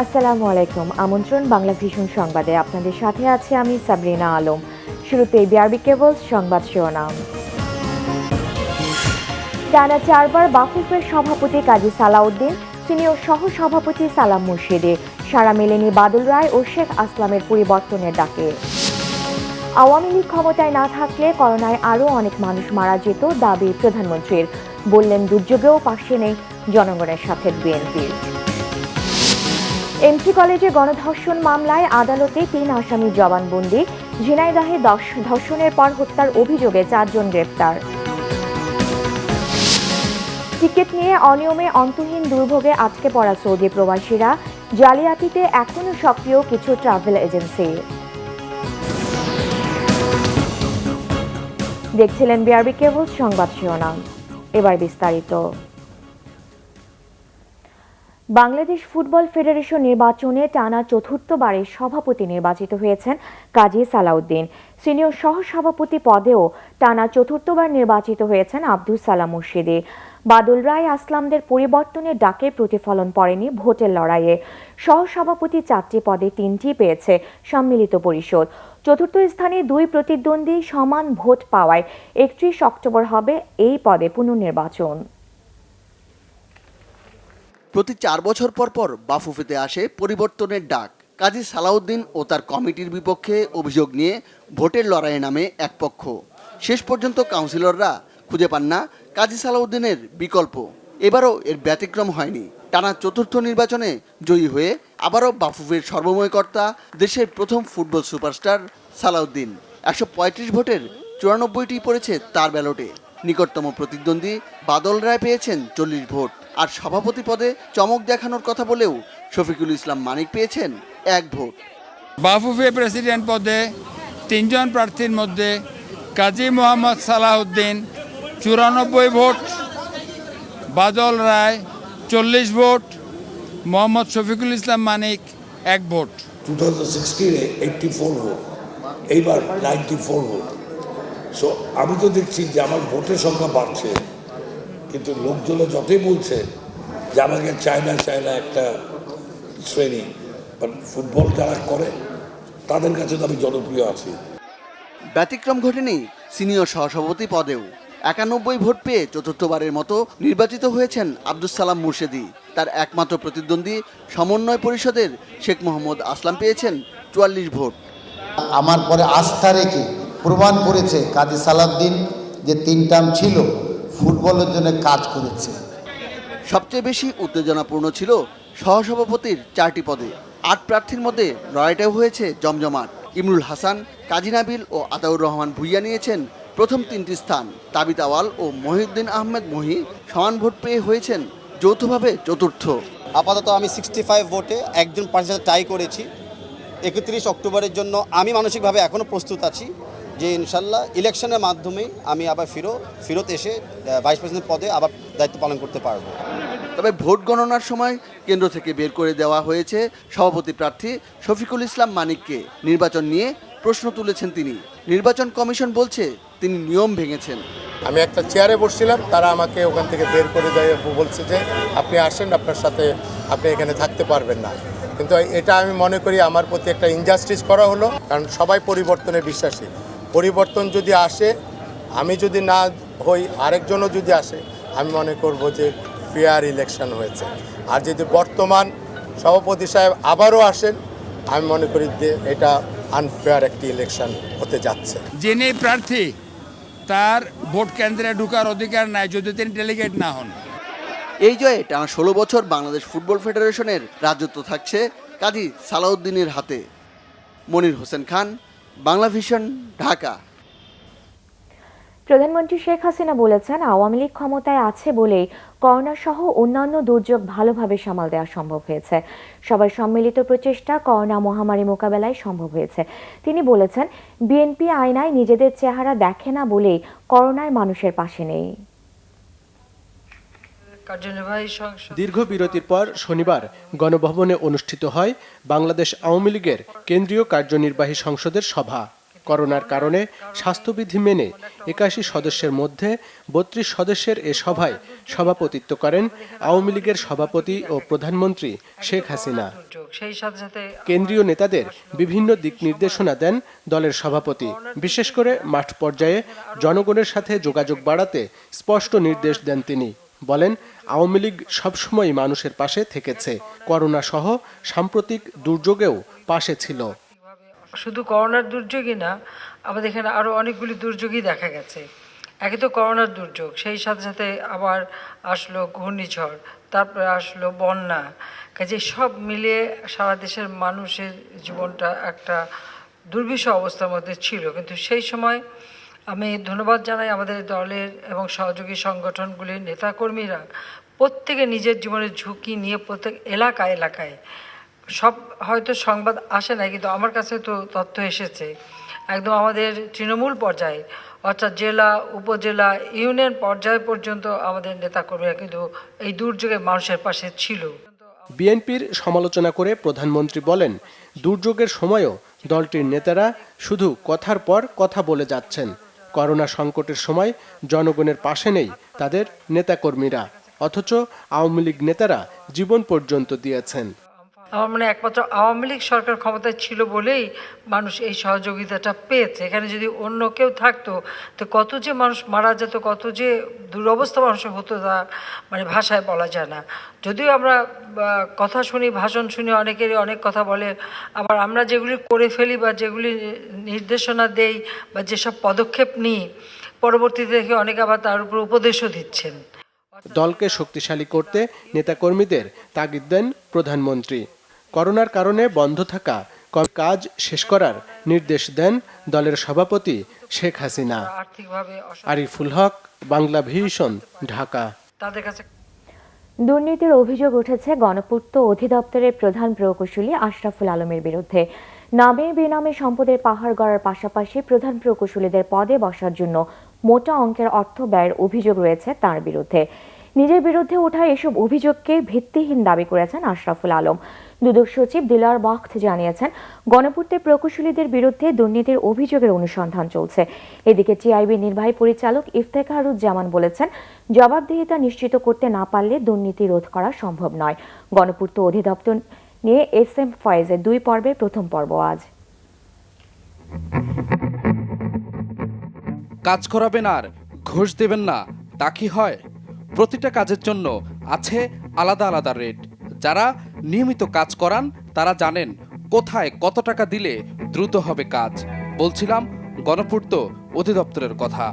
আসসালামু আলাইকুম। আমন্ত্রণ বাংলা ভিশন সংবাদে। আপনাদের সাথে আছি আমি সাবরিনা আলম। শুরুতেই বিআরবি কেবলস সংবাদ শিরোনাম। টানা 4 বার বাফুফের সভাপতি কাজী সালাউদ্দিন, সিনিয়র সহ সভাপতি সালাম মুর্শিদে সারা মেলেনি বাদল রায় ও শেখ আসলামের পরিবর্তনের ডাকে। আওয়ামী লীগ ক্ষমতায় না থাকলে করোনায় আরও অনেক মানুষ মারা যেত দাবি প্রধানমন্ত্রীর। বললেন দুর্যোগেও পাশে নেই জনগণের সাথে বিএনপি। এমসি কলেজে গণধর্ষণ মামলায় আদালতে 3 আসামি জবানবন্দি। ঝিনাইদহে ধর্ষণের পর হত্যার অভিযোগে 4 জন গ্রেপ্তার। টিকিট নিয়ে অনিয়মে অন্তহীন দুর্ভোগে আটকে পড়া সৌদি প্রবাসীরা। জালিয়াতিতে এখনও সক্রিয় কিছু ট্রাভেল এজেন্সি। দেখছিলেন বিআরবি কেবলস সংবাদ শিরোনাম। এবার বিস্তারিত। বাংলাদেশ ফুটবল ফেডারেশন নির্বাচনে টানা চতুর্থবারের সভাপতি নির্বাচিত হয়েছেন কাজী সালাউদ্দিন। সিনিয়র সহসভাপতি পদেও টানা চতুর্থবার নির্বাচিত হয়েছেন আব্দুস সালাম মুর্শিদে। বাদল রায় আসলামদের পরিবর্তনের ডাকে প্রতিফলন পড়েনি ভোটের লড়াইয়ে। সহসভাপতি 4টি পদে 3টি পেয়েছে সম্মিলিত পরিষদ। চতুর্থ স্থানে 2 প্রতিদ্বন্দ্বী সমান ভোট পাওয়ায় 31 অক্টোবর হবে এই পদে পুনর্নির্বাচন। প্রতি 4 বছর পর পর বাফুফেতে আসে পরিবর্তনের ডাক। কাজী সালাউদ্দিন ও তার কমিটির বিপক্ষে অভিযোগ নিয়ে ভোটের লড়াইয়ে নামে এক পক্ষ। শেষ পর্যন্ত কাউন্সিলররা খুঁজে পান না কাজী সালাউদ্দিনের বিকল্প। এবারও এর ব্যতিক্রম হয়নি। টানা চতুর্থ নির্বাচনে জয়ী হয়ে আবারও বাফুফের সর্বময় কর্তা দেশের প্রথম ফুটবল সুপারস্টার সালাউদ্দিন। 135 ভোটের 94টি পড়েছে তার ব্যালটে। নিকটতম প্রতিদ্বন্দ্বী বাদল রায় পেয়েছেন 40 ভোট। আর সভাপতি পদে চমক দেখানোর কথা বলেও শফিকুল ইসলাম মানিক পেয়েছেন 1 ভোট। বাফুফে প্রেসিডেন্ট পদে 3 জন প্রার্থীর মধ্যে কাজী মোহাম্মদ সালাউদ্দিন 94 ভোট, বাদল রায় 40 ভোট, মোহাম্মদ শফিকুল ইসলাম মানিক 1 ভোট। 2016-এ 84 ভোট, এইবার 94 ভোট। সো আমি তো দেখছি যে আমার ভোটের সংখ্যা বাড়ছে, কিন্তু লোকজন যতই বলছে যে আমাকে চায়না একটা শ্রেণী, বাট ফুটবল যারা করে তাদের কাছে তো আমি জনপ্রিয় আছি। ব্যতিক্রম ঘটেনি সিনিয়র সহসভাপতি পদেও। 91 ভোট পেয়ে চতুর্থবারের মতো নির্বাচিত হয়েছেন আব্দুস সালাম মুর্শিদি। তার একমাত্র প্রতিদ্বন্দ্বী সমন্বয় পরিষদের শেখ মোহাম্মদ আসলাম পেয়েছেন 44 ভোট। আমার পরে আস্থা রেখে প্রমাণ করেছে কাজী সালাউদ্দিন যে 3 টার্ম ছিল ফুটবলের জন্য কাজ করেছে। সবচেয়ে বেশি উত্তেজনাপূর্ণ ছিল সহসভাপতির 4টি পদে। 8 প্রার্থীর মধ্যে লড়াইটাও হয়েছে জমজমাট। ইমরুল হাসান, কাজী নাবিল ও আতাউর রহমান ভুইয়া নিয়েছেন প্রথম 3টি স্থান। তাবিত আওয়াল ও মহিউদ্দিন আহমেদ মহি সমান ভোট পেয়ে হয়েছেন যৌথভাবে চতুর্থ। আপাতত আমি 65 ভোটে একজন প্রার্থীর সাথে টাই করেছি। 31 অক্টোবরের জন্য আমি মানসিকভাবে এখনও প্রস্তুত আছি যে ইনশাল্লাহ ইলেকশনের মাধ্যমেই আমি আবার ফেরত এসে ভাইস প্রেসিডেন্ট পদে আবার দায়িত্ব পালন করতে পারবো। তবে ভোট গণনার সময় কেন্দ্র থেকে বের করে দেওয়া হয়েছে সভাপতি প্রার্থী শফিকুল ইসলাম মানিককে। নির্বাচন নিয়ে প্রশ্ন তুলেছেন তিনি। নির্বাচন কমিশন বলছে তিনি নিয়ম ভেঙেছেন। আমি একটা চেয়ারে বসছিলাম, তারা আমাকে ওখান থেকে বের করে দেয়, বলছে যে আপনি আসেন, আপনার সাথে আপনি এখানে থাকতে পারবেন না। কিন্তু এটা আমি মনে করি আমার প্রতি একটা ইনজাস্টিস করা হলো, কারণ সবাই পরিবর্তনে বিশ্বাসী। পরিবর্তন যদি আসে, আমি যদি না হই, আরেকজনও যদি আসে, আমি মনে করব যে ফেয়ার ইলেকশন হয়েছে। আর যদি বর্তমান সভাপতি সাহেব আবারও আসেন, আমি মনে করি যে এটা আনফেয়ার একটি ইলেকশন হতে যাচ্ছে। যিনি প্রার্থী তার ভোট কেন্দ্রে ঢোকার অধিকার নাই যদি তিনি ডেলিগেট না হন। এই জয়ে টানা 16 বছর বাংলাদেশ ফুটবল ফেডারেশনের রাজত্ব থাকছে কাজী সালাউদ্দিনের হাতে। মনির হোসেন খান, বাংলা ভিশন, ঢাকা। প্রধানমন্ত্রী শেখ হাসিনা বলেছেন আওয়ামী লীগ ক্ষমতায় আছে বলেই করোনা সহ অন্যান্য দুর্যোগ ভালোভাবে সামাল দেওয়া সম্ভব হয়েছে। সবার সম্মিলিত প্রচেষ্টা করোনা মহামারী মোকাবেলায় সম্ভব হয়েছে। তিনি বলেছেন বিএনপি আয়নায় নিজেদের চেহারা দেখে না বলেই করোনায় মানুষের পাশে নেই। দীর্ঘ বিরতির পর শনিবার গণভবনে অনুষ্ঠিত হয় বাংলাদেশ আওয়ামী লীগের কেন্দ্রীয় কার্যনির্বাহী সংসদের সভা। করোনার কারণে স্বাস্থ্যবিধি মেনে ৮১ সদস্যের মধ্যে ৩২ সদস্যের এ সভায় সভাপতিত্ব করেন আওয়ামী লীগের সভাপতি ও প্রধানমন্ত্রী শেখ হাসিনা। কেন্দ্রীয় নেতাদের বিভিন্ন দিক নির্দেশনা দেন দলের সভাপতি। বিশেষ করে মাঠ পর্যায়ে জনগণের সাথে যোগাযোগ বাড়াতে স্পষ্ট নির্দেশ দেন তিনি। বলেন, আওয়ামী লীগ সবসময় মানুষের পাশে থেকেছে, করোনা সহ সাম্প্রতিক দুর্যোগেও পাশে ছিল। শুধু করোনার দুর্যোগই না, আমাদের এখানে আরও অনেকগুলি দুর্যোগই দেখা গেছে। একে তো করোনার দুর্যোগ, সেই সাথে সাথে আবার আসলো ঘূর্ণিঝড়, তারপরে আসলো বন্যা। কাজে সব মিলিয়ে সারা দেশের মানুষের জীবনটা একটা দুর্বিষহ অবস্থার মধ্যে ছিল। কিন্তু সেই সময় আমি ধন্যবাদ জানাই আমাদের দলের এবং সহযোগী সংগঠনগুলির নেতাকর্মীরা প্রত্যেকে নিজের জীবনের ঝুঁকি নিয়ে প্রত্যেক এলাকায় সব হয়তো সংবাদ আসে না, কিন্তু আমার কাছে তো তথ্য এসেছে একদম আমাদের তৃণমূল পর্যায়ে, অর্থাৎ জেলা, উপজেলা, ইউনিয়ন পর্যায় পর্যন্ত আমাদের নেতাকর্মীরা কিন্তু এই দুর্যোগে মানুষের পাশে ছিল। বিএনপির সমালোচনা করে প্রধানমন্ত্রী বলেন, দুর্যোগের সময়ও দলটির নেতারা শুধু কথার পর কথা বলে যাচ্ছেন। করোনা সংকটের সময় জনগণের পাশে নেই তাদের নেতাকর্মীরা, অথচ আওয়ামী লীগ নেতারা জীবন পর্যন্ত দিয়েছেন। আমার মনে হয় একমাত্র আওয়ামী লীগ সরকার ক্ষমতায় ছিল বলেই মানুষ এই সহযোগিতাটা পেয়েছে। এখানে যদি অন্য কেউ থাকতো তো কত যে মানুষ মারা যেত, কত যে দুরবস্থা মানুষের হতো, তা মানে ভাষায় বলা যায় না। যদিও আমরা কথা শুনি, ভাষণ শুনি, অনেকেরই অনেক কথা বলে, আবার আমরা যেগুলি করে ফেলি বা যেগুলি নির্দেশনা দেই বা যেসব পদক্ষেপ নিই, পরবর্তীতে দেখে অনেকে আবার তার উপর উপদেশও দিচ্ছেন। দলকে শক্তিশালী করতে নেতাকর্মীদের তাগিদ দেন প্রধানমন্ত্রী। করোনার কারণে বন্ধ থাকা কাজ শেষ করার নির্দেশ দেন দলের সভাপতি শেখ হাসিনা। আরিফুল হক, বাংলা ভিশন, ঢাকা। তাদের কাছে দুর্নীতির অভিযোগ উঠেছে গণপূর্ত অধিদপ্তরের প্রধান প্রকৌশলী আশরাফুল আলমের বিরুদ্ধে। নামে বেনামে সম্পদের পাহাড় গড়ার পাশাপাশি প্রধান প্রকৌশলীদের পদে বসার জন্য মোটা অঙ্কের অর্থ ব্যয়ের অভিযোগ রয়েছে তার বিরুদ্ধে। নিজের বিরুদ্ধে ওঠা এসব অভিযোগকে ভিত্তিহীন দাবি করেছেন আশরাফুল আলম। দুদক সচিব দিলার বখত জানিয়েছেন, গণপূর্তের প্রকৌশলীদের বিরুদ্ধে দুর্নীতির অভিযোগের অনুসন্ধান চলছে। এদিকে টিআইবির নির্বাহী পরিচালক ইফতেখারুজ্জামান বলেছেন, জবাবদিহিতা নিশ্চিত করতে না পারলে দুর্নীতি রোধ করা সম্ভব নয়। গণপূর্ত অধিদপ্তর নিয়ে এসএম ফয়েজের 2 পর্বের প্রথম পর্ব আজ। কাজ করাবেন আর ঘুষ দেবেন না, তা কি হয়? প্রতিটা কাজের জন্য আছে আলাদা আলাদা রেট। যারা নিয়মিত কাজ করান তারা জানেন কোথায় কত টাকা দিলে দ্রুত হবে কাজ। বলছিলাম গণপূর্ত অধিদপ্তরের কথা।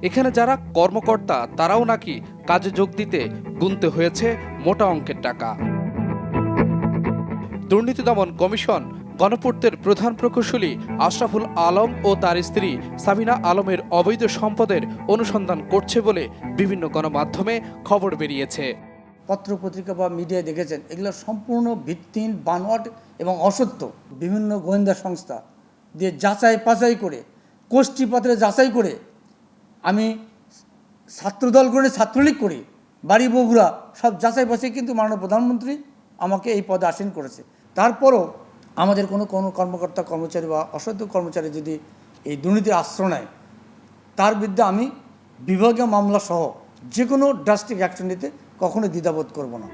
এখানে যারা কর্মকর্তা তারাও নাকি কাজে যোগ দিতে গুনতে হয়েছে মোটা অঙ্কের টাকা। দুর্নীতি দমন কমিশন গণপূর্তের প্রধান প্রকৌশলী আশরাফুল আলম ও তার স্ত্রী সাবিনা আলমের অবৈধ সম্পদের অনুসন্ধান করছে বলে বিভিন্ন গণমাধ্যমে খবর বেরিয়েছে। পত্রপত্রিকা বা মিডিয়ায় দেখেছেন, এগুলো সম্পূর্ণ ভিত্তিহীন, বানোয়াট এবং অসত্য। বিভিন্ন গোয়েন্দা সংস্থা দিয়ে যাচাই পাচাই করে, কোষ্ঠীপত্রে যাচাই করে, আমি ছাত্রদল করে, ছাত্রলীগ করি, বাড়ি বগুড়া, সব যাচাই বাছাই কিন্তু মাননীয় প্রধানমন্ত্রী আমাকে এই পদে আসীন করেছে। তারপরও আমাদের কোনো কর্মকর্তা কর্মচারী বা অসাধু কর্মচারী যদি এই দুর্নীতির আশ্রয় নেয়, তার বিরুদ্ধে আমি বিভাগীয় মামলা সহ যে কোনো ড্রাস্টিক অ্যাকশন নিতে কখনো দ্বিধাবোধ করব না।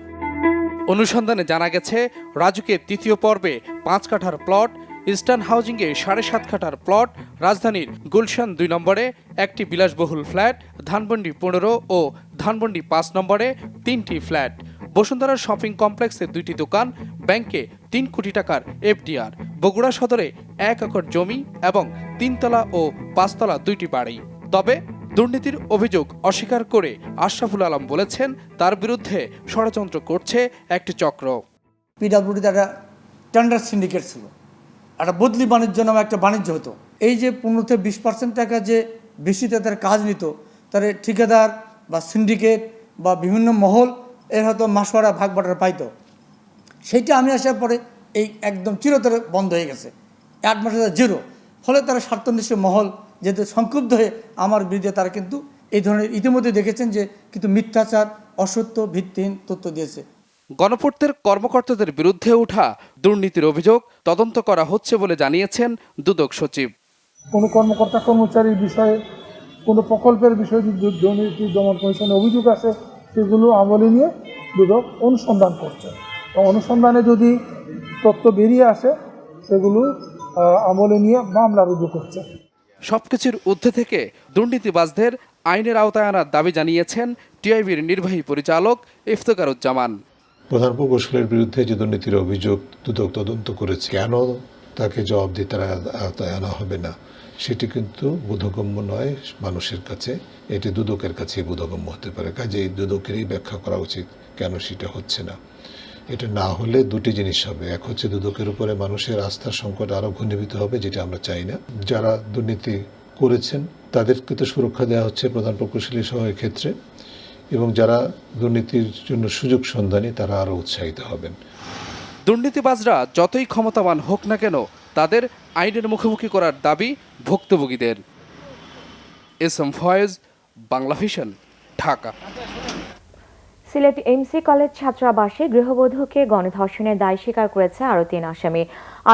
অনুসন্ধানে জানা গেছে, রাজুকের 3য় পর্বে 5 কাঠার প্লট, ইস্টার্ন হাউজিংয়ে 7.5 কাঠার প্লট, রাজধানীর গুলশান 2 নম্বরে একটি বিলাসবহুল ফ্ল্যাট, ধানমন্ডি 15 ও ধানমন্ডি 5 নম্বরে 3টি ফ্ল্যাট, বসুন্ধরা শপিং কমপ্লেক্সে 2টি দোকান, ব্যাংকে 3 কোটি টাকার এফডিআর, বগুড়া সদরে 1 একর জমি এবং 3 তলা ও 5 তলা 2টি বাড়ি। তবে দুর্নীতির অভিযোগ অস্বীকার করে আশরাফুল আলম বলেছেন, তার বিরুদ্ধে ষড়যন্ত্র করছে একটি চক্র। পিডব্লিউডিতে একটা টেন্ডার সিন্ডিকেট ছিল, একটা বদলি বাণিজ্য নামে একটা বাণিজ্য হতো। এই যে 15-20% টাকা যে বেশিতে তার কাজ নিত, তার ঠিকাদার বা সিন্ডিকেট বা বিভিন্ন মহল এর হয়তো মাসওয়ারা ভাগ বাটার পাইতো। সেইটা আমি আসার পরে এই একদম চিরতরে বন্ধ হয়ে গেছে, 8 মাসে 0। ফলে তারা স্বার্থন্বেষী মহল যেহেতু সংক্ষুব্ধ হয়ে আমার বিরুদ্ধে তারা কিন্তু এই ধরনের ইতিমধ্যে দেখেছেন যে কিন্তু মিথ্যাচার, অসত্য, ভিত্তিহীন তথ্য দিয়েছে। গণপূর্তের কর্মকর্তাদের বিরুদ্ধে ওঠা দুর্নীতির অভিযোগ তদন্ত করা হচ্ছে বলে জানিয়েছেন দুদক সচিব। কোনো কর্মকর্তা কর্মচারীর বিষয়ে, কোনো প্রকল্পের বিষয়ে যদি দুর্নীতি দমন কমিশনে অভিযোগ আছে সেগুলো আমলে নিয়ে দুদক অনুসন্ধান করছে। অনুসন্ধানে যদি তথ্য বেরিয়ে আসে সেগুলো আমলে নিয়ে মামলা রুজু করছে। সবকিছুর ঊর্ধ্বে থেকে দুর্নীতিবাজদের আইনের আওতায় আনার দাবি জানিয়েছেন টিআইবির নির্বাহী পরিচালক ইফতেখারুজ্জামান। প্রধান প্রকৌশলীর বিরুদ্ধে যে দুর্নীতির অভিযোগ দুদক তদন্ত করেছে, কেন তাকে জবাবদিহিতার আওতায় আনা হবে না সেটি কিন্তু বোধগম্য নয় মানুষের কাছে, এটি দুদকের কাছে বোধগম্য হতে পারে। কাজেই দুদকেরই ব্যাখ্যা করা উচিত কেন সেটা হচ্ছে না। এটা না হলে দুটি জিনিস হবে, এক হচ্ছে দুদকের উপরে মানুষের আস্থার সংকট আরও ঘনীভূত হবে, যেটা আমরা চাই না। যারা দুর্নীতি করেছেন তাদেরকে তো সুরক্ষা দেওয়া হচ্ছে প্রধান প্রকৌশলী সহ ক্ষেত্রে, এবং যারা দুর্নীতির জন্য সুযোগ সন্ধানী তারা আরও উৎসাহিত হবেন। দুর্নীতিবাজরা যতই ক্ষমতাবান হোক না কেন তাদের আইনের মুখোমুখি করার দাবি ভুক্তভোগীদের। S M Foyez, Bangla Vision, Dhaka. Sylhet M C college ছাত্রাবাসে গৃহবধূকে গণধর্ষণের দায় স্বীকার করেছে আরও 3 আসামি।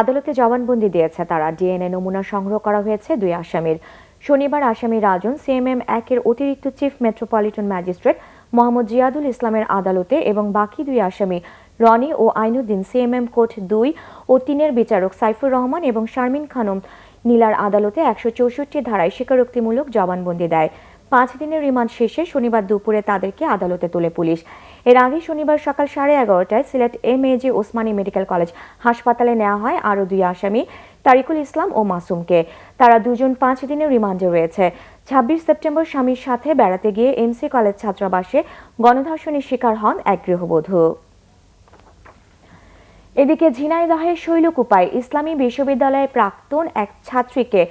আদালতে জবানবন্দি দিয়েছে তারা। ডিএনএ নমুনা সংগ্রহ করা হয়েছে 2 আসামির। শনিবার আসামি রাজন সিএমএম 1 এর অতিরিক্ত chief metropolitan magistrate Mohammad Ziadul ইসলামের আদালতে এবং বাকি 2 আসামি রনি ও আইনুদ্দিন সিএমএম কোর্ট 2 ও 3 এর বিচারক সাইফুর রহমান এবং শারমিন খানম নীলার আদালতে 164 ধারায় স্বীকারোক্তিমূলক জবানবন্দি দেয়। 5 দিনের রিমান্ড শেষে শনিবার দুপুরে তাদেরকে আদালতে তোলে পুলিশ। এর আগে শনিবার সকাল 11:30টায় Sylhet M A G Osmani medical college হাসপাতালে নেওয়া হয় আরও 2 আসামি তারিকুল ইসলাম ও মাসুমকে। তারা দুজন 5 দিনের রিমান্ডে রয়েছে। 26 সেপ্টেম্বর স্বামীর সাথে বেড়াতে গিয়ে এমসি কলেজ ছাত্রাবাসে গণধর্ষণের শিকার হন এক গৃহবধূ। এদিকে ঝিনাইদহের শৈলকুপায় ইসলামী বিশ্ববিদ্যালয়ের প্রাক্তন এক ছাত্রীকে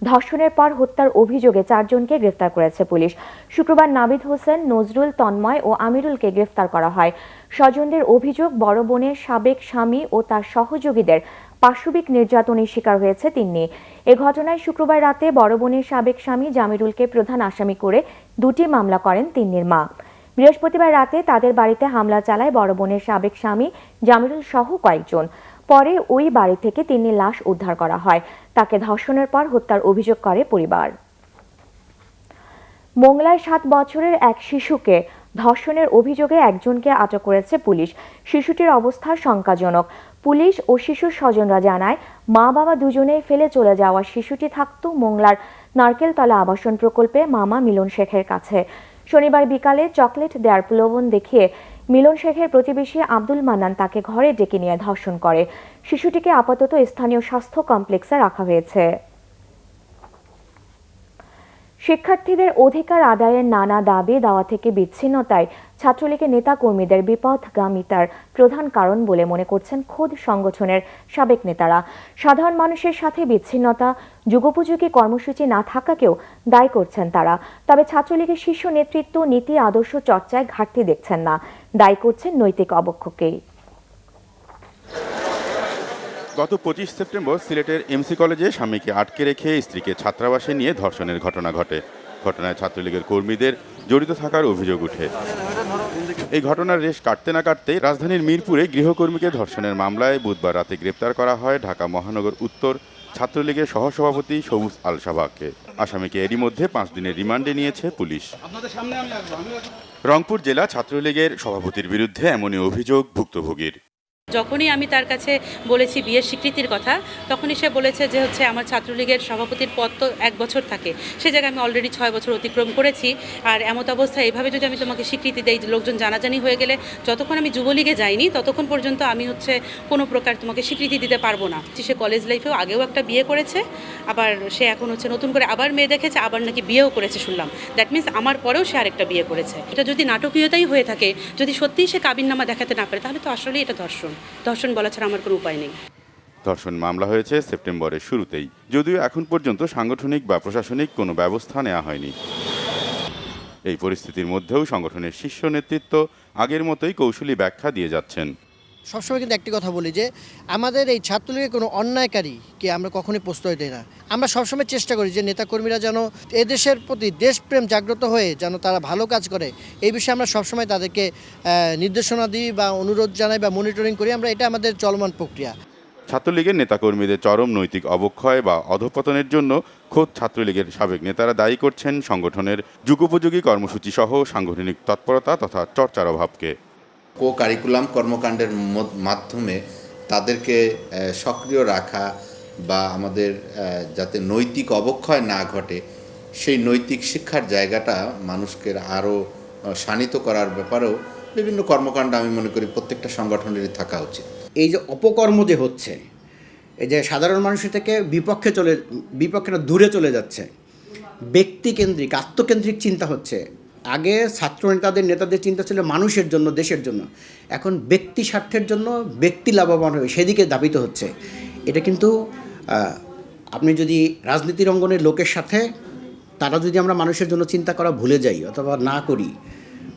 ধর্ষণের পর হত্যার অভিযোগে 4 জনকে গ্রেফতার করেছে পুলিশ। শুক্রবার নাবিদ হোসেন, নজরুল, তন্ময় ও আমিরুলকে গ্রেফতার করা হয়। স্বজনদের অভিযোগ, বড় বোনের সাবেক স্বামী ও তার সহযোগীদের পাশবিক নির্যাতনের শিকার হয়েছে তিন্নি। এ ঘটনায় শুক্রবার রাতে বড় বোনের সাবেক স্বামী জামিরুলকে প্রধান আসামি করে 2টি মামলা করেন তিন্নির মা। বৃহস্পতিবার রাতে তাদের বাড়িতে হামলা চালায় বড় বোনের সাবেক স্বামী জামিরুল সহ কয়েকজন। পরে ওই বাড়ি থেকে তিন্নির লাশ উদ্ধার করা হয়। তাকে ধর্ষণের পর হত্যার অভিযোগ করে পরিবার। মোংলায় 7 বছরের এক শিশুকে ধর্ষণের অভিযোগে একজনকে আটক করেছে পুলিশ। শিশুটির অবস্থা শঙ্কাজনক। পুলিশ ও শিশুর স্বজনরা জানায়, মা বাবা দুজনেই ফেলে চলে যাওয়া শিশুটি থাকত মোংলার নারকেলতলা আবাসন প্রকল্পে মামা মিলন শেখের কাছে। শনিবার বিকালে চকলেট দেওয়ার প্রলোভন দেখিয়ে মিলন শেখের প্রতিবেশী আব্দুল মান্নান তাকে ঘরে ডেকে নিয়ে ধর্ষণ করে। শিশুটিকে আপাতত স্থানীয় স্বাস্থ্য কমপ্লেক্সে রাখা হয়েছে। শিক্ষার্থীদের অধিকার আদায়ের নানা দাবি দাওয়া থেকে বিচ্ছিন্নতায় ছাত্রলীগের নেতাকর্মীদের বিপথগামিতার প্রধান কারণ বলে মনে করছেন খোদ সংগঠনের সাবেক নেতারা। সাধারণ মানুষের সাথে বিচ্ছিন্নতা, যুগোপযোগী কর্মসূচি না থাকাকেও দায়ী করছেন তারা। তবে ছাত্রলীগের শীর্ষ নেতৃত্ব নীতি আদর্শ চর্চায় ঘাটতি দেখছেন না, দায়ী করছেন নৈতিক অবক্ষয়কেই। গত 25 সেপ্টেম্বর সিলেটের এমসি কলেজে স্বামীকে আটকে রেখে স্ত্রীকে ছাত্রাবাসে নিয়ে ধর্ষণের ঘটনা ঘটে। ঘটনায় ছাত্রলীগের কর্মীদের জড়িত থাকার অভিযোগ ওঠে। এই ঘটনার রেশ কাটতে না কাটতেই রাজধানীর মিরপুরে গৃহকর্মীকে ধর্ষণের মামলায় বুধবার রাতে গ্রেপ্তার করা হয় ঢাকা মহানগর উত্তর ছাত্রলীগের সহসভাপতি সবুজ আল সাবাহকে। আসামিকে এরই মধ্যে 5 দিনের রিমান্ডে নিয়েছে পুলিশ। রংপুর জেলা ছাত্রলীগের সভাপতির বিরুদ্ধে এমনই অভিযোগ ভুক্তভোগীর। যখনই আমি তার কাছে বলেছি বিয়ের স্বীকৃতির কথা, তখনই সে বলেছে যে আমার ছাত্রলীগের সভাপতির পদ তো 1 বছর থাকে, সে জায়গায় আমি অলরেডি 6 বছর অতিক্রম করেছি। আর এমত অবস্থায় এভাবে যদি আমি তোমাকে স্বীকৃতি দেই, লোকজন জানাজানি হয়ে গেলে, যতক্ষণ আমি যুবলীগে যাইনি ততক্ষণ পর্যন্ত আমি কোনো প্রকার তোমাকে স্বীকৃতি দিতে পারবো না। সে কলেজ লাইফেও আগেও একটা বিয়ে করেছে, আবার সে এখন নতুন করে আবার মেয়ে দেখেছে, আবার নাকি বিয়েও করেছে শুনলাম। দ্যাট মিনস আমার পরেও সে আরেকটা বিয়ে করেছে। এটা যদি নাটকীয়তাই হয়ে থাকে, যদি সত্যিই সে কাবিননামা দেখাতে না পারে, তাহলে তো আসলেই এটা ধর্ষণ বলা ছাড়া আমার কোনো উপায় নেই। ধর্ষণ মামলা হয়েছে সেপ্টেম্বরের শুরুতেই, যদিও এখন পর্যন্ত সাংগঠনিক বা প্রশাসনিক কোনো ব্যবস্থা নেওয়া হয়নি। এই পরিস্থিতির মধ্যেও সংগঠনের শীর্ষ নেতৃত্ব আগের মতোই কৌশলী ব্যাখ্যা দিয়ে যাচ্ছেন। সবসময় কিন্তু একটি কথা বলি যে আমাদের এই ছাত্রলীগের কোনো অন্যায়কারীকে আমরা কখনোই প্রশ্রয় দিই না। আমরা সবসময় চেষ্টা করি যে নেতাকর্মীরা যেন এদেশের প্রতি দেশপ্রেম জাগ্রত হয়ে যেন তারা ভালো কাজ করে, এই বিষয়ে আমরা সবসময় তাদেরকে নির্দেশনা দিই বা অনুরোধ জানাই বা মনিটরিং করি। এটা আমাদের চলমান প্রক্রিয়া। ছাত্রলীগের নেতাকর্মীদের চরম নৈতিক অবক্ষয় বা অধঃপতনের জন্য খোদ ছাত্রলীগের সাবেক নেতারা দায়ী করছেন সংগঠনের যুগোপযোগী কর্মসূচি সহ সাংগঠনিক তৎপরতা তথা চর্চার অভাবকে। কো কারিকুলাম কর্মকাণ্ডের মাধ্যমে তাদেরকে সক্রিয় রাখা বা আমাদের যাতে নৈতিক অবক্ষয় না ঘটে সেই নৈতিক শিক্ষার জায়গাটা মানুষকে আরও শানিত করার ব্যাপারেও বিভিন্ন কর্মকাণ্ড আমি মনে করি প্রত্যেকটা সংগঠনেরই থাকা উচিত। এই যে অপকর্ম যে হচ্ছে, এই যে সাধারণ মানুষের থেকে বিপক্ষে দূরে চলে যাচ্ছে, ব্যক্তিকেন্দ্রিক আত্মকেন্দ্রিক চিন্তা হচ্ছে। আগে ছাত্র নেতাদের চিন্তা ছিল মানুষের জন্য, দেশের জন্য। এখন ব্যক্তি স্বার্থের জন্য ব্যক্তি লাভবান হবে সেদিকে ধাবিত হচ্ছে। এটা কিন্তু আপনি যদি রাজনীতির অঙ্গনের লোকের সাথে তারা যদি আমরা মানুষের জন্য চিন্তা করা ভুলে যাই অথবা না করি,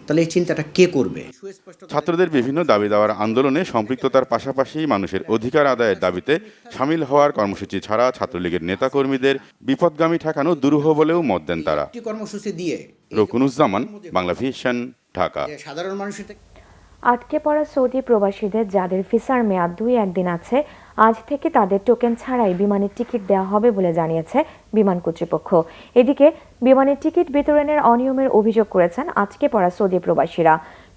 তাহলে এই চিন্তাটা কে করবে? ছাত্রদের বিভিন্ন দাবি দেওয়ার আন্দোলনে সম্পৃক্ততার পাশাপাশি মানুষের অধিকার আদায়ের দাবিতে সামিল হওয়ার কর্মসূচি ছাড়া ছাত্রলীগের নেতাকর্মীদের বিপদগামী ঠেকানো দুরূহ বলেও মত দেন তারা। কর্মসূচি দিয়ে রকুনুজ্জামান, বাংলা ভিশন, ঢাকা। সাধারণ মানুষের আটকে পড়া সৌদি প্রবাসীদের যাদের ভিসার মেয়াদ 2-1 দিন আছে, আজ থেকে তাদের টোকেন ছাড়াই বিমানের টিকিট দেওয়া হবে বলে জানিয়েছে বিমান কর্তৃপক্ষ। এদিকে বিমানের টিকিট বিতরণের অনিয়মের অভিযোগ করেছেন আটকে পড়া সৌদি প্রবাসীরা।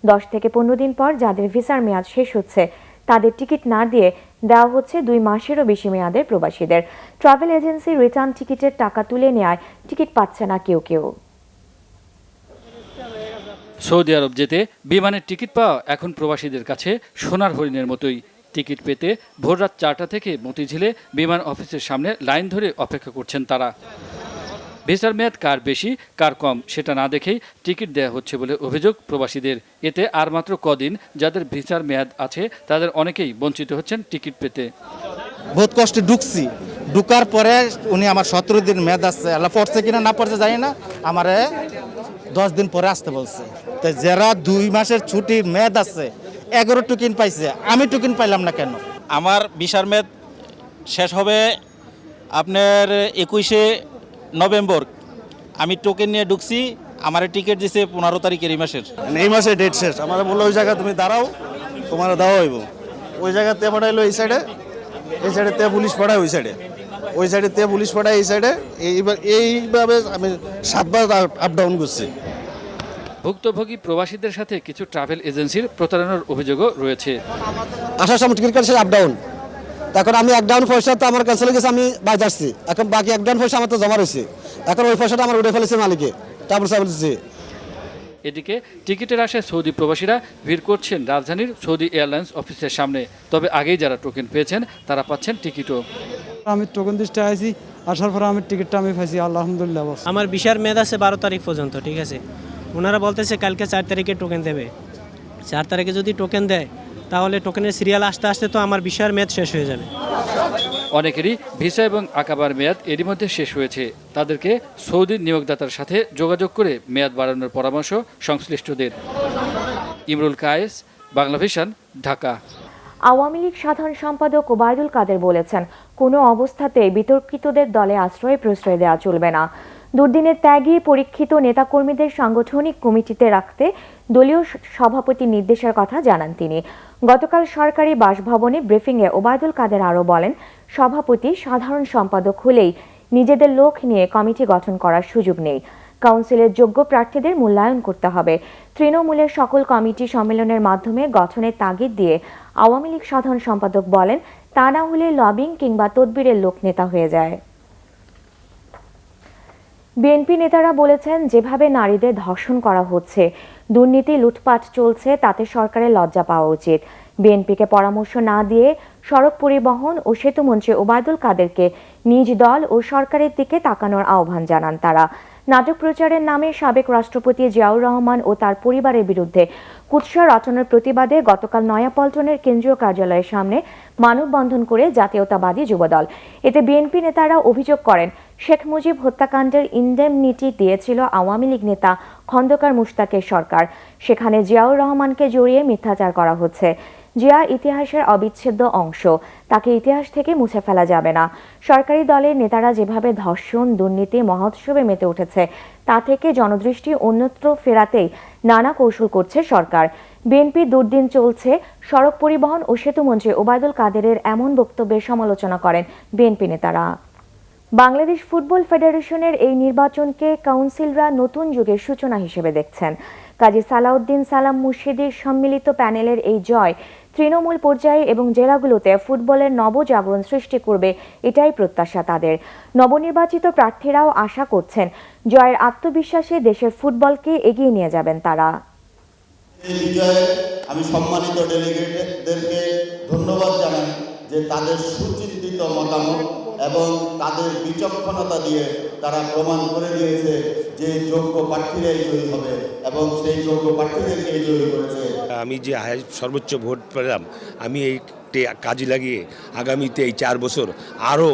10 থেকে 15 দিন পর যাদের ভিসার মেয়াদ শেষ হচ্ছে তাদের টিকিট না দিয়ে দেওয়া হচ্ছে 2 মাসেরও বেশি মেয়াদের প্রবাসীদের। ট্রাভেল এজেন্সি রিটার্ন টিকিটের টাকা তুলে নেয় টিকিট পাচ্ছে না কেউ কেউ। সৌদি আরব যেতে বিমানের টিকিট পাওয়া এখন প্রবাসীদের কাছে সোনার হরিণের মতোই। টিকিট পেতে ভোররাত 4টা থেকে মতিঝিলে বিমান অফিসের সামনে লাইন ধরে অপেক্ষা করছেন তারা। ভিসার মেয়াদ কার বেশি কার কম সেটা না দেখেই টিকিট দেওয়া হচ্ছে বলে অভিযোগ প্রবাসীদের। এতে আর মাত্র কদিন যাদের ভিসার মেয়াদ আছে তাদের অনেকেই বঞ্চিত হচ্ছেন টিকিট পেতে। বহুত কষ্টে ঢুকছি, ঢুকার পরে উনি আমার 17 দিন মেয়াদ আসছে, আল্লাহ পড়ছে কিনা না পড়ছে জানি না, আমারে 10 দিন পরে আসতে বলছে। তো যারা 2 মাসের ছুটির মেয়াদ আছে 11 টোকেন পাইছে, আমি টোকেন পাইলাম না কেন? আমার ভিসার মেয়াদ শেষ হবে আপনার 21শে নভেম্বর। আমি টোকেন নিয়ে ঢুকছি, আমার টিকিট দিছে 15 তারিখের এই মাসের ডেট শেষ। আমার বললো ওই জায়গা তুমি দাঁড়াও, তোমার দেওয়া হইব। ওই জায়গাতে পাঠাইলো এই সাইডে তে পুলিশ পাঠায় ওই সাইডে, ওই সাইডে তে পুলিশ পাঠায় এই সাইডে। এইভাবে আমি 7 বার আপ ডাউন করছি। ভুক্তভোগী প্রবাসীদের সাথে কিছু ট্রাভেল এজেন্সির প্রতারণার অভিযোগও রয়েছে। আসার সময় টিকিট কাটছে আপ ডাউন, এখন আমি 1 ডাউন পয়সা তো আমার ক্যান্সেল হয়ে গেছে, আমি বাইরে আসছি। এখন বাকি 1 ডাউন পয়সা আমার তো জমা রয়েছে, এখন ওই পয়সাটা আমার উঠে ফেলেছে মালিকে, তারপর বলছি। এদিকে টিকিটের আশায় সৌদি প্রবাসীরা ভিড় করছেন রাজধানীর সৌদি এয়ারলাইন্স অফিসের সামনে। তবে আগেই যারা টোকেন পেয়েছেন তারা পাচ্ছেন টিকিটও। আমি টোকেন দিতে আইছি, আসার পরে আমি টিকিটটা আমি পাইছি, আলহামদুলিল্লাহ। আমার ভিসার মেয়াদ আছে 12 তারিখ পর্যন্ত, ঠিক আছে। ওনারা বলতেছে কালকে 4 তারিখে টোকেন দেবে। 4 তারিখে যদি টোকেন দেয় তাহলে টোকেনের সিরিয়াল আসতে আসতে তো আমার ভিসার মেয়াদ শেষ হয়ে যাবে। অনেকেরই ভিসা এবং আকাবার মেয়াদ এরই মধ্যে শেষ হয়েছে। তাদেরকে সৌদি নিয়োগদাতার সাথে যোগাযোগ করে মেয়াদ বাড়ানোর পরামর্শ সংশ্লিষ্টদের। ইমরুল কায়েস, বাংলা ভিশন, ঢাকা। আওয়ামী লীগ সাধারণ সম্পাদক ওবায়দুল কাদের বলেছেন, কোনো অবস্থাতেই বিতর্কিতদের দলে আশ্রয় প্রশ্রয় দেওয়া চলবে না। দুর্দিনের ত্যাগী পরীক্ষিত নেতাকর্মীদের সাংগঠনিক কমিটিতে রাখতে দলীয় সভাপতির নির্দেশের কথা জানান তিনি। গতকাল সরকারি বাসভবনে ব্রিফিংয়ে ওবায়দুল কাদের আরও বলেন, সভাপতি সাধারণ সম্পাদক হলেই নিজেদের লোক নিয়ে কমিটি গঠন করার সুযোগ নেই। কাউন্সিলের যোগ্য প্রার্থীদের মূল্যায়ন করতে হবে। তৃণমূলের সকল কমিটি সম্মেলনের মাধ্যমে গঠনের তাগিদ দিয়ে আওয়ামী লীগ সাধারণ সম্পাদক বলেন, তা না হলে লবিং কিংবা তদবিরের লোক নেতা হয়ে যায়। বিএনপি নেতারা বলেছেন, যেভাবে নারীদের ধর্ষণ করা হচ্ছে, দুর্নীতি লুটপাট চলছে, তাতে সরকারের লজ্জা পাওয়া উচিত। বিএনপিকে পরামর্শ না দিয়ে সড়ক পরিবহন ও সেতুমন্ত্রী ওবায়দুল কাদেরকে নিজ দল ও সরকারের দিকে তাকানোর আহ্বান জানান তারা। নাটক প্রচারের নামে সাবেক রাষ্ট্রপতি জিয়াউর রহমান ও তার পরিবারের বিরুদ্ধে কুৎসা রচনার প্রতিবাদে গতকাল নয়াপল্টনের কেন্দ্রীয় কার্যালয়ের সামনে মানববন্ধন করে জাতীয়তাবাদী যুবদল। এতে বিএনপি নেতারা অভিযোগ করেন, শেখ মুজিব হত্যাকাণ্ডের ইনডেমনিটি দিয়েছিল আওয়ামী লীগ নেতা খন্দকার মুশতাকের সরকার। সেখানে জিয়াউর রহমানকে জড়িয়ে মিথ্যাচার করা হচ্ছে। জিয়া ইতিহাসের অবিচ্ছেদ্য অংশ, তাকে ইতিহাস থেকে মুছে ফেলা যাবে না। সরকারি দলের নেতারা যেভাবে ধর্ষণ, দুর্নীতি মহোৎসবে মেতে উঠেছে, তা থেকে জনদৃষ্টি অন্যত্র ফেরাতেই নানা কৌশল করছে সরকার। বিএনপি দুর্দিন চলছে। সড়ক পরিবহন ও সেতুমন্ত্রী ওবায়দুল কাদেরের এমন বক্তব্যের সমালোচনা করেন বিএনপি নেতারা। বাংলাদেশ ফুটবল ফেডারেশনের এই নির্বাচনকে কাউন্সিলরা নতুন যুগের সূচনা হিসেবে দেখছেন। কাজী সালাউদ্দিন সালাম মুর্শিদের সম্মিলিত প্যানেলের এই জয় তৃণমূল পর্যায়ে এবং জেলাগুলোতে ফুটবলের নবজাগরণ সৃষ্টি করবে, এটাই প্রত্যাশা তাদের। নবনির্বাচিত প্রার্থীরাও আশা করছেন জয়ের আত্মবিশ্বাসে দেশের ফুটবলকে এগিয়ে নিয়ে যাবেন তারা। এই বিজয়ে আমি সম্মানিত ডেলিগেটদেরকে ধন্যবাদ জানাই যে তাদের সুচিন্তিত মতামত এবং তাদের বিচক্ষণতা দিয়ে তারা প্রমাণ করে দিয়েছে যে যোগ্য প্রার্থীরাই জয়ী হবে এবং সেই যোগ্য প্রার্থীদেরকে জয়ী করেছে। আমি যে সর্বোচ্চ ভোট পেলাম, আমি এই কাজে লাগিয়ে আগামীতে এই 4 বছর আরও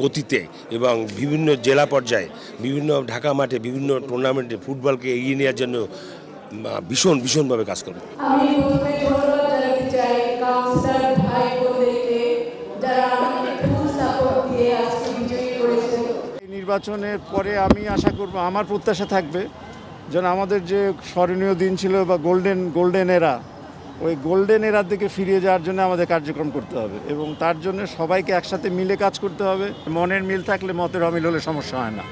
গতিতে এবং বিভিন্ন জেলা পর্যায়ে, বিভিন্ন ঢাকা মাঠে, বিভিন্ন টুর্নামেন্টে ফুটবলকে এগিয়ে নেওয়ার জন্য ভীষণভাবে কাজ করব। আমি প্রথমে ধন্যবাদ জানাতে চাই কাউন্সিলর ভাই বোনদেরকে যারা আমাকে ফুল সাপোর্ট দিয়ে আজকে বিজয়ী করেছে। এই নির্বাচনের পরে আমি আশা করব, আমার প্রত্যাশা থাকবে যেন আমাদের যে স্মরণীয় দিন ছিল বা গোল্ডেন এরা, ওই গোল্ডেন এরার দিকে ফিরিয়ে যাওয়ার জন্য আমাদের কার্যক্রম করতে হবে এবং তার জন্য সবাইকে একসাথে মিলে কাজ করতে হবে। মনের মিল থাকলে মতের অমিল হলে সমস্যা হয় না।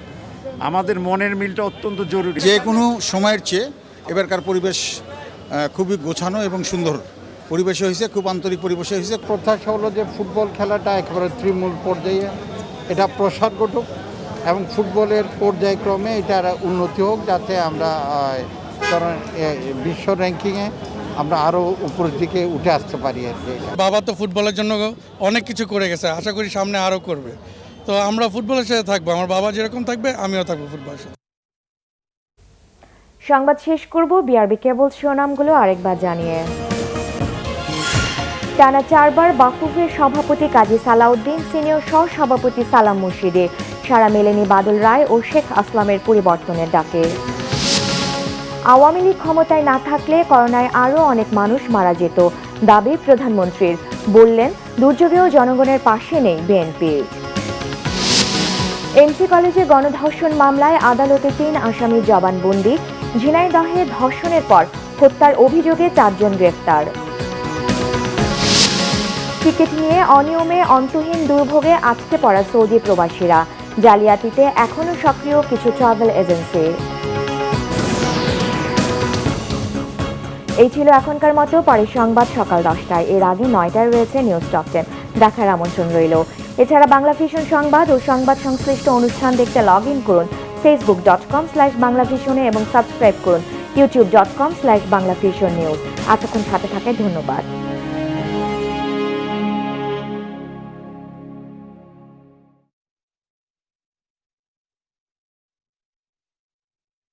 আমাদের মনের মিলটা অত্যন্ত জরুরি। যে কোনো সময়ের চেয়ে এবারকার পরিবেশ খুবই গোছানো এবং সুন্দর পরিবেশে হয়েছে, খুব আন্তরিক পরিবেশে হয়েছে। প্রত্যাশা হলো যে ফুটবল খেলাটা একেবারে তৃণমূল পর্যায়ে এটা প্রসার ঘটুক এবং ফুটবলের পর্যায়ক্রমে এটার উন্নতি হোক, যাতে আমরা বিশ্ব র্যাঙ্কিংয়ে আমরা আরও উপরের দিকে উঠে আসতে পারি আর কি। বাবা তো ফুটবলের জন্য অনেক কিছু করে গেছে, আশা করি সামনে আরও করবে। তো আমরা ফুটবলের সাথে থাকবো, আমার বাবা যেরকম থাকবে আমিও থাকবো ফুটবলের সাথে। সংবাদ শেষ করব বিআরবি কেবল শিরোনামগুলো আরেকবার জানিয়ে। টানা 4 বার বাফুফের সভাপতি কাজী সালাউদ্দিন, সিনিয়র সহ সভাপতি সালাম মুর্শিদের সারা মেলেনি বাদল রায় ও শেখ আসলামের পরিবর্তনের ডাকে। আওয়ামী লীগ ক্ষমতায় না থাকলে করোনায় আরও অনেক মানুষ মারা যেত, দাবি প্রধানমন্ত্রীর। বললেন দুর্যোগেও জনগণের পাশে নেই বিএনপি। এমসি কলেজে গণধর্ষণ মামলায় আদালতে 3 আসামির জবানবন্দি। ঝিনাইদহে ধর্ষণের পর হত্যার অভিযোগে 4 জন গ্রেফতার। টিকিট নিয়ে অনিয়মে অন্তহীন দুর্ভোগে আটকে পড়া সৌদি প্রবাসীরা। জালিয়াতিতে এখনও সক্রিয় কিছু ট্রাভেল এজেন্সি। এই ছিল এখনকার মতো। পরের সংবাদ সকাল 10টায়, এর আগে 9টায় রয়েছে নিউজ টপ 10। দেখার আমন্ত্রণ রইল। এছাড়া বাংলা ভিশন সংবাদ ও সংবাদ সংশ্লিষ্ট অনুষ্ঠান দেখতে লগ ইন করুন facebook.com/বাংলাভিশনে এবং সাবস্ক্রাইব করুন youtube.com/বাংলাভিশন নিউজ। এতক্ষণ সাথে থাকায় ধন্যবাদ।